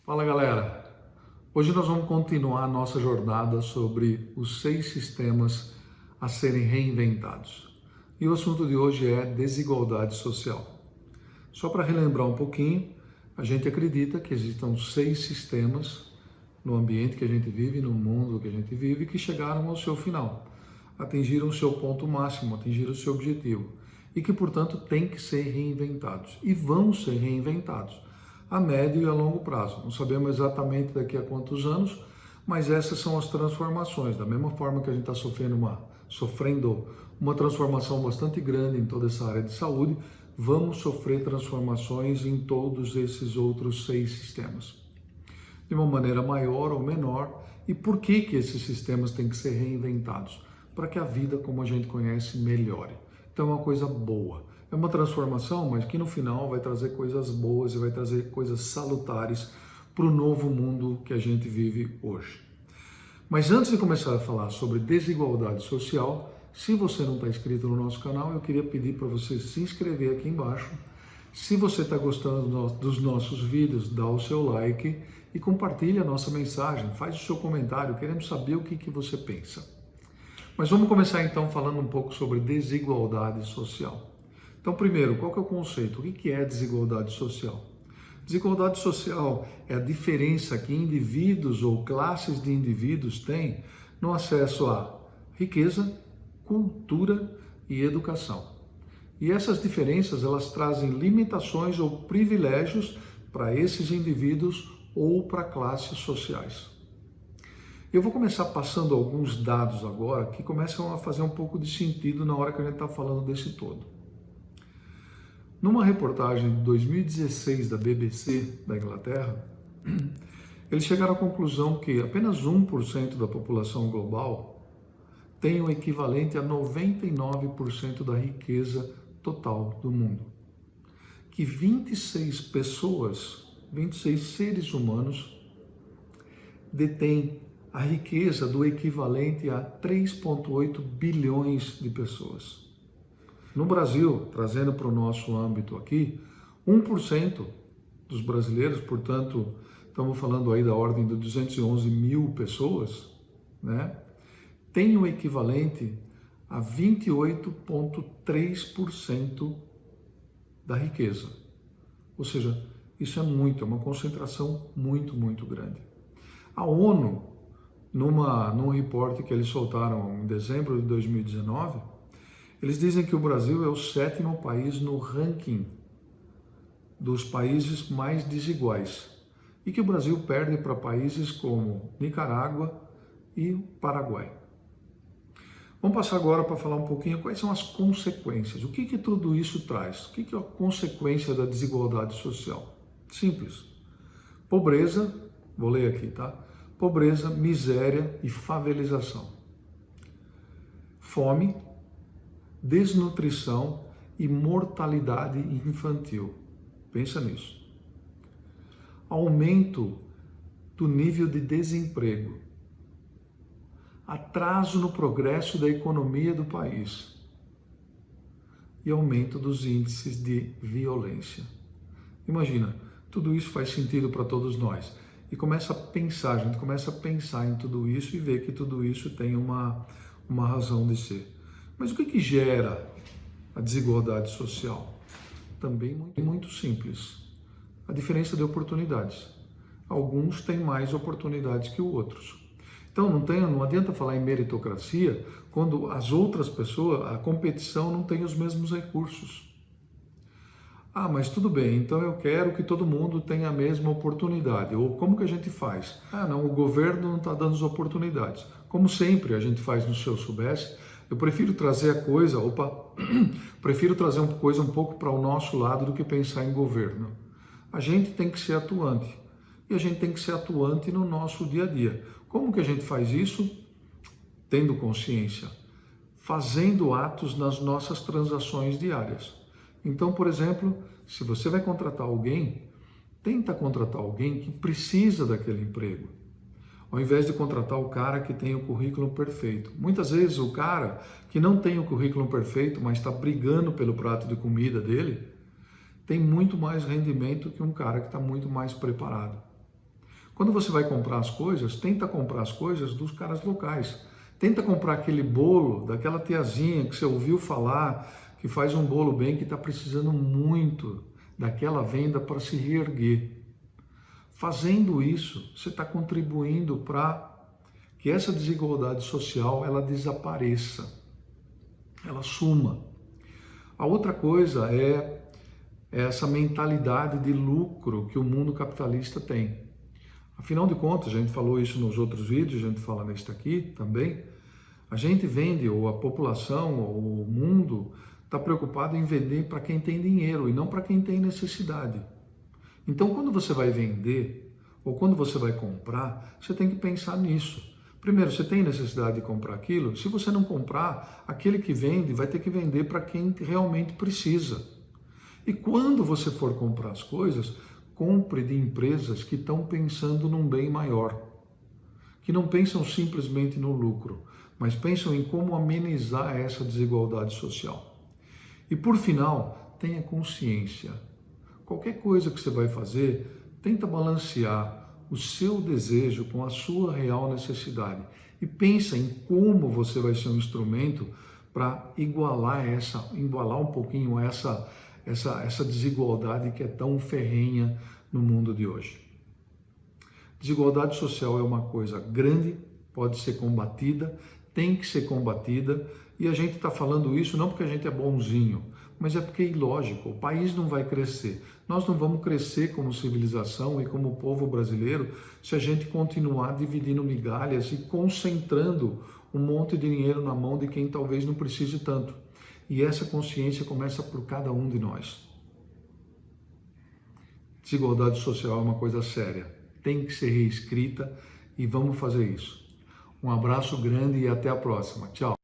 Fala galera, hoje nós vamos continuar a nossa jornada sobre os 6 sistemas a serem reinventados. E o assunto de hoje é desigualdade social. Só para relembrar um pouquinho, a gente acredita que existam 6 sistemas no ambiente que a gente vive, no mundo que a gente vive, que chegaram ao seu final, atingiram o seu ponto máximo, atingiram o seu objetivo e que, portanto, têm que ser reinventados e vão ser reinventados a médio e a longo prazo. Não sabemos exatamente daqui a quantos anos, mas essas são as transformações. Da mesma forma que a gente está sofrendo uma transformação bastante grande em toda essa área de saúde, vamos sofrer transformações em todos esses outros 6 sistemas. De uma maneira maior ou menor. E por que esses sistemas têm que ser reinventados? Para que a vida, como a gente conhece, melhore. Então é uma coisa boa. É uma transformação, mas que no final vai trazer coisas boas e vai trazer coisas salutares para o novo mundo que a gente vive hoje. Mas antes de começar a falar sobre desigualdade social, se você não está inscrito no nosso canal, eu queria pedir para você se inscrever aqui embaixo. Se você está gostando dos nossos vídeos, dá o seu like e compartilha a nossa mensagem, faz o seu comentário, queremos saber o que você pensa. Mas vamos começar então falando um pouco sobre desigualdade social. Então, primeiro, qual que é o conceito? O que é desigualdade social? Desigualdade social é a diferença que indivíduos ou classes de indivíduos têm no acesso à riqueza, cultura e educação. E essas diferenças, elas trazem limitações ou privilégios para esses indivíduos ou para classes sociais. Eu vou começar passando alguns dados agora que começam a fazer um pouco de sentido na hora que a gente está falando desse todo. Numa reportagem de 2016 da BBC da Inglaterra, eles chegaram à conclusão que apenas 1% da população global tem o equivalente a 99% da riqueza total do mundo. Que 26 seres humanos detêm a riqueza do equivalente a 3,8 bilhões de pessoas. No Brasil, trazendo para o nosso âmbito aqui, 1% dos brasileiros, portanto, estamos falando aí da ordem de 211 mil pessoas, né, tem o equivalente a 28,3% da riqueza. Ou seja, isso é muito, é uma concentração muito grande. A ONU, num reporte que eles soltaram em dezembro de 2019, eles dizem que o Brasil é o 7º país no ranking dos países mais desiguais e que o Brasil perde para países como Nicarágua e Paraguai. Vamos passar agora para falar um pouquinho quais são as consequências. O que tudo isso traz? O que é a consequência da desigualdade social? Simples. Pobreza, vou ler aqui, tá? Pobreza, miséria e favelização. Fome, desnutrição e mortalidade infantil. Pensa nisso. Aumento do nível de desemprego. Atraso no progresso da economia do país. E aumento dos índices de violência. Imagina, tudo isso faz sentido para todos nós. E começa a pensar, a gente começa a pensar em tudo isso e ver que tudo isso tem uma razão de ser. Mas o que gera a desigualdade social? Também muito simples. A diferença de oportunidades. Alguns têm mais oportunidades que outros. Então não adianta falar em meritocracia quando as outras pessoas, a competição não tem os mesmos recursos. Ah, mas tudo bem, então eu quero que todo mundo tenha a mesma oportunidade. Ou como que a gente faz? Ah, não, o governo não está dando as oportunidades. Como sempre a gente faz no Se Eu Soubesse, eu prefiro trazer uma coisa um pouco para o nosso lado do que pensar em governo. A gente tem que ser atuante. E a gente tem que ser atuante no nosso dia a dia. Como que a gente faz isso? Tendo consciência. Fazendo atos nas nossas transações diárias. Então, por exemplo, se você vai contratar alguém, tenta contratar alguém que precisa daquele emprego. Ao invés de contratar o cara que tem o currículo perfeito. Muitas vezes o cara que não tem o currículo perfeito, mas está brigando pelo prato de comida dele, tem muito mais rendimento que um cara que está muito mais preparado. Quando você vai comprar as coisas, tenta comprar as coisas dos caras locais. Tenta comprar aquele bolo daquela tiazinha que você ouviu falar, que faz um bolo bem, que está precisando muito daquela venda para se reerguer. Fazendo isso, você está contribuindo para que essa desigualdade social ela desapareça, ela suma. A outra coisa é essa mentalidade de lucro que o mundo capitalista tem. Afinal de contas, a gente falou isso nos outros vídeos, a gente fala neste aqui também, a gente vende, ou a população, ou o mundo, está preocupado em vender para quem tem dinheiro e não para quem tem necessidade. Então, quando você vai vender, ou quando você vai comprar, você tem que pensar nisso. Primeiro, você tem necessidade de comprar aquilo? Se você não comprar, aquele que vende vai ter que vender para quem realmente precisa. E quando você for comprar as coisas, compre de empresas que estão pensando num bem maior, que não pensam simplesmente no lucro, mas pensam em como amenizar essa desigualdade social. E por final, tenha consciência. Qualquer coisa que você vai fazer, tenta balancear o seu desejo com a sua real necessidade e pensa em como você vai ser um instrumento para igualar um pouquinho essa desigualdade que é tão ferrenha no mundo de hoje. Desigualdade social é uma coisa grande, pode ser combatida, tem que ser combatida, e a gente está falando isso não porque a gente é bonzinho, mas é porque é ilógico, o país não vai crescer. Nós não vamos crescer como civilização e como povo brasileiro se a gente continuar dividindo migalhas e concentrando um monte de dinheiro na mão de quem talvez não precise tanto. E essa consciência começa por cada um de nós. Desigualdade social é uma coisa séria, tem que ser reescrita e vamos fazer isso. Um abraço grande e até a próxima. Tchau!